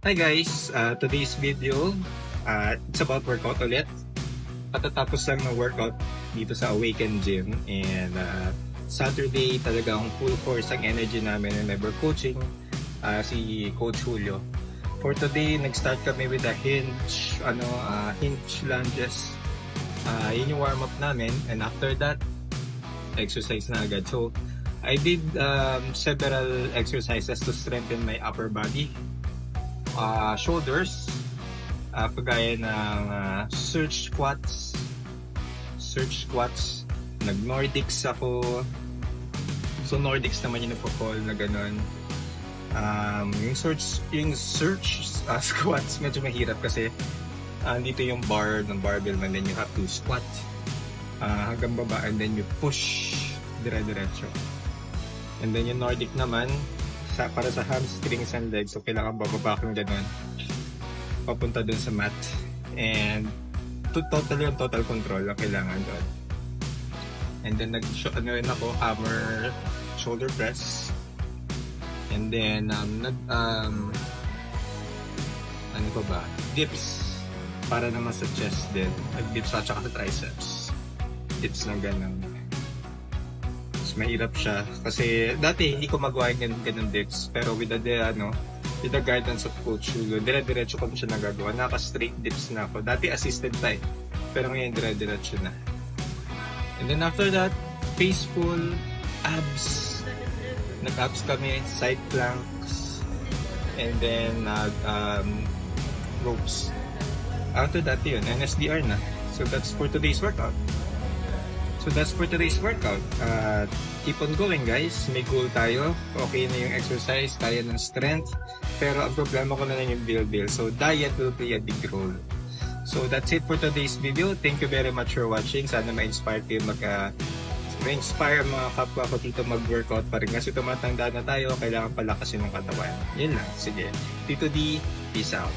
Hi guys, today's video, it's about workout ulit. Patatapos lang ng workout dito sa Awaken Gym and Saturday talagang full force ang energy namin and we're coaching si Coach Julio. For today, nag-start kami with the hinge lunges. Yun yung warm-up namin and after that, exercise na agad. So, I did several exercises to strengthen my upper body. Shoulders, kagaya ng surge squats, nag-Nordics ako. So Nordics naman yung nagpo-fall na ganun. Yung surge squats medyo mahirap kasi dito yung bar ng barbell and then you have to squat hanggang baba and then you push dire-diretso. And then yung Nordic naman, para sa hamstrings and legs, so kailangan bababa kang ganun papunta dun sa mat and total control ang kailangan doon. And then rin ako hammer shoulder press and then dips para naman sa chest din, dips at saka sa triceps, dips ng ganun. Mahirap siya kasi dati hindi ko magawa yung ganun dips pero with the guidance of Coach Julio, dire-diretso ko siya nagagawa. Naka-straight dips na ako. Dati assisted pa pero ngayon dire-diretso na. And then after that, face pull, abs. Nag-abs kami, side planks, and then ropes. After that yun, NSDR na. So that's for today's workout. Keep on going guys. May goal tayo. Okay na yung exercise, kaya ng strength. Pero ang problema ko na lang yung build. So diet will play a big role. So that's it for today's video. Thank you very much for watching. Sana ma-inspire kayo ma-inspire mga kapwa ko dito mag-workout pa rin. Kasi tumatanda na tayo, kailangan palakasin ng katawan. Yun lang. Sige. Tito D, peace out.